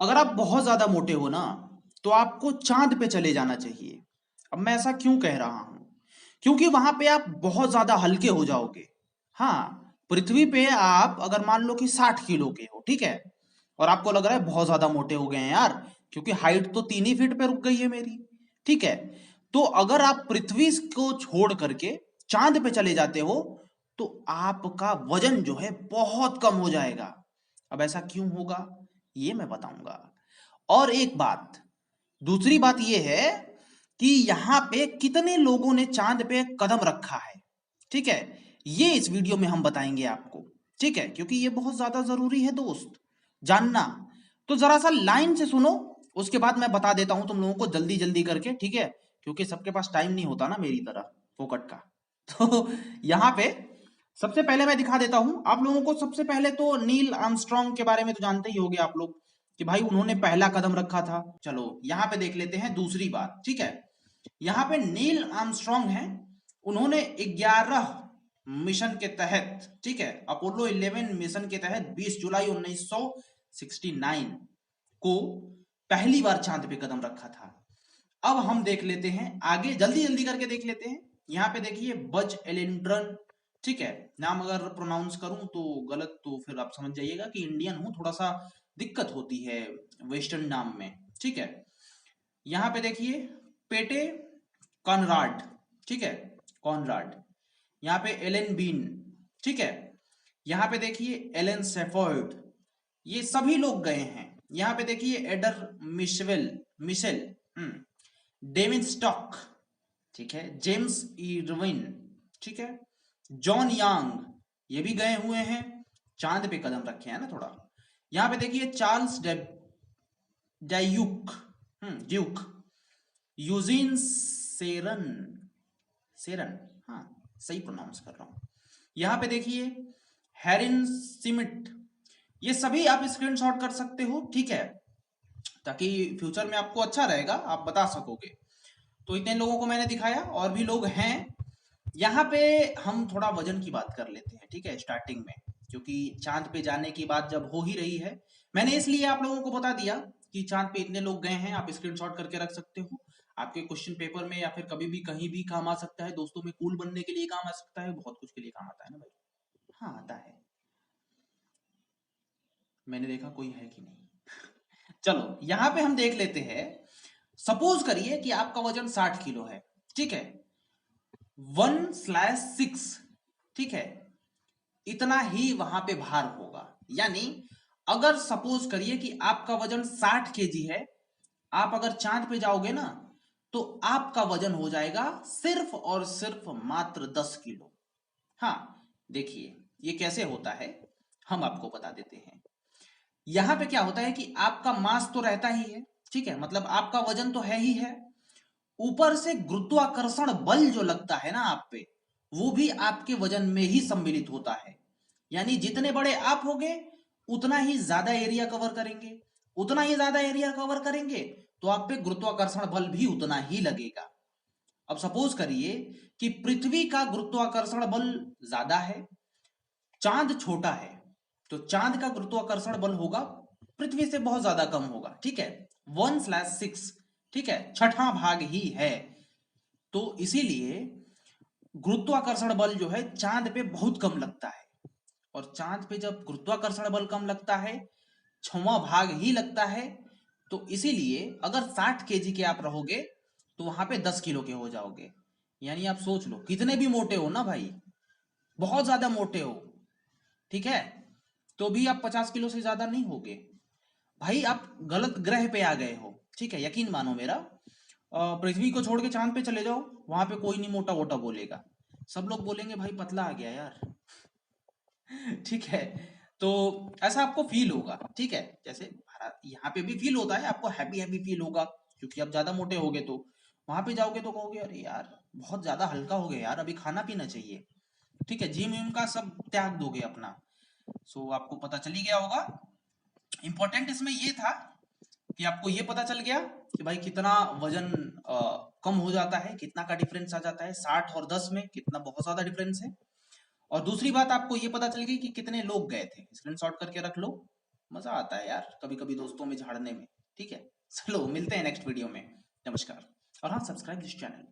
अगर आप बहुत ज्यादा मोटे हो ना तो आपको चांद पे चले जाना चाहिए। अब मैं ऐसा क्यों कह रहा हूं? क्योंकि वहां पे आप बहुत ज्यादा हल्के हो जाओगे। हाँ, पृथ्वी पे आप अगर मान लो कि 60 किलो के हो, ठीक है, और आपको लग रहा है बहुत ज्यादा मोटे हो गए हैं यार, क्योंकि हाइट तो 3 ही फीट पे रुक गई है मेरी, ठीक है। तो अगर आप पृथ्वी को छोड़ करके चांद पे चले जाते हो तो आपका वजन जो है बहुत कम हो जाएगा। अब ऐसा क्यों होगा ये मैं बताऊंगा। और एक बात, दूसरी बात यह है कि यहां पे कितने लोगों ने चांद पे कदम रखा है, ठीक है, ये इस वीडियो में हम बताएंगे आपको, ठीक है, क्योंकि ये बहुत ज्यादा जरूरी है दोस्त जानना। तो जरा सा लाइन से सुनो, उसके बाद मैं बता देता हूं तुम लोगों को जल्दी जल्दी करके, ठीक है, क्योंकि सबके पास टाइम नहीं होता ना मेरी तरह फोकट का। तो यहां पे सबसे पहले मैं दिखा देता हूं आप लोगों को। सबसे पहले तो नील आर्मस्ट्रॉन्ग के बारे में तो जानते ही होंगे आप लोग कि भाई उन्होंने पहला कदम रखा था। चलो यहां पे देख लेते हैं दूसरी बात, ठीक है। यहां पे नील आर्मस्ट्रॉन्ग हैं, उन्होंने 11 मिशन के तहत, ठीक है, अपोलो 11 मिशन के तहत 20 जुलाई 1969 को पहली बार चांद पे कदम रखा था। अब हम देख लेते हैं आगे, जल्दी जल्दी करके देख लेते हैं। यहां पे देखिए बज एलिंड्रन, ठीक है, नाम अगर प्रोनाउंस करूं तो गलत तो फिर आप समझ जाइएगा कि इंडियन हूं, थोड़ा सा दिक्कत होती है वेस्टर्न नाम में, ठीक है। यहां पे देखिए पेटे कॉनराड, ठीक है, कॉनराड। यहां पे एलन बीन, ठीक है। यहां पे देखिए एलन सेफर्ड, ये सभी लोग गए हैं। यहां पे देखिए एडर मिशेल मिशेल, डेविड स्टॉक, ठीक है, जेम्स इरविन, ठीक है, जॉन यांग, ये भी गए हुए हैं, चांद पे कदम रखे हैं ना थोड़ा। यहां पे देखिए चार्ल्स डायूक, ड्यूक, यूजिन सेरन, सेरन, हाँ सही प्रोनाउंस कर रहा हूं। यहां पे देखिए हैरिन सिमिट, ये सभी आप स्क्रीनशॉट कर सकते हो, ठीक है, ताकि फ्यूचर में आपको अच्छा रहेगा, आप बता सकोगे। तो इतने लोगों को मैंने दिखाया, और भी लोग हैं। यहाँ पे हम थोड़ा वजन की बात कर लेते हैं, ठीक है, स्टार्टिंग में, क्योंकि चांद पे जाने की बात जब हो ही रही है, मैंने इसलिए आप लोगों को बता दिया कि चांद पे इतने लोग गए हैं, आप स्क्रीनशॉट करके रख सकते हो। आपके क्वेश्चन पेपर में या फिर कभी भी कहीं भी काम आ सकता है, दोस्तों में कूल बनने के लिए काम आ सकता है, बहुत कुछ के लिए काम आता है ना भाई। हाँ आता है, मैंने देखा कोई है कि नहीं। चलो यहां पे हम देख लेते हैं। सपोज करिए कि आपका वजन 60 किलो है, ठीक है, 1/6, ठीक है, इतना ही वहां पे भार होगा। यानी अगर सपोज करिए कि आपका वजन 60 केजी है, आप अगर चांद पे जाओगे ना तो आपका वजन हो जाएगा सिर्फ और सिर्फ मात्र 10 किलो। हाँ, देखिए ये कैसे होता है, हम आपको बता देते हैं। यहां पे क्या होता है कि आपका मास तो रहता ही है, ठीक है, मतलब आपका वजन तो है ही है, ऊपर से गुरुत्वाकर्षण बल जो लगता है ना आप पे, वो भी आपके वजन में ही सम्मिलित होता है। यानी जितने बड़े आप होगे उतना ही ज्यादा एरिया कवर करेंगे, उतना ही ज्यादा एरिया कवर करेंगे तो आप पे गुरुत्वाकर्षण बल भी उतना ही लगेगा। अब सपोज करिए कि पृथ्वी का गुरुत्वाकर्षण बल ज्यादा है, चांद छोटा है, तो चांद का गुरुत्वाकर्षण बल होगा पृथ्वी से बहुत ज्यादा कम होगा, ठीक है, 1/6, ठीक है, छठा भाग ही है। तो इसीलिए गुरुत्वाकर्षण बल जो है चांद पे बहुत कम लगता है, और चांद पे जब गुरुत्वाकर्षण बल कम लगता है, छवां भाग ही लगता है, तो इसीलिए अगर 60 केजी के आप रहोगे तो वहां पे 10 किलो के हो जाओगे। यानी आप सोच लो कितने भी मोटे हो ना भाई, बहुत ज्यादा मोटे हो, ठीक है, तो भी आप 50 किलो से ज्यादा नहीं होगे। भाई आप गलत ग्रह पे आ गए हो, ठीक है, यकीन मानो मेरा। पृथ्वी को छोड़ के चांद पे चले जाओ, वहां पे कोई नहीं मोटा वोटा बोलेगा, सब लोग बोलेंगे भाई पतला आ गया यार। ठीक है, तो ऐसा आपको फील होगा, ठीक है, जैसे यहाँ पे भी फील होता है, आपको हैप्पी हैप्पी फील होगा, क्योंकि आप ज्यादा मोटे होगे तो वहां पे जाओगे तो कहोगे अरे यार बहुत ज्यादा हल्का हो गया यार, अभी खाना पीना चाहिए, ठीक है, जिम विम का सब त्याग दोगे अपना। सो आपको पता चल ही गया होगा। इंपॉर्टेंट इसमें ये था कि आपको ये पता चल गया कि भाई कितना वजन कम हो जाता है, कितना का डिफरेंस आ जाता है, 60 और 10 में कितना बहुत ज्यादा डिफरेंस है। और दूसरी बात आपको ये पता चल गई कि कितने लोग गए थे, स्क्रीनशॉट करके रख लो। मजा आता है यार कभी कभी दोस्तों में झाड़ने में। ठीक है, चलो मिलते हैं नेक्स्ट वीडियो में। नमस्कार। और हाँ, सब्सक्राइब दिस चैनल।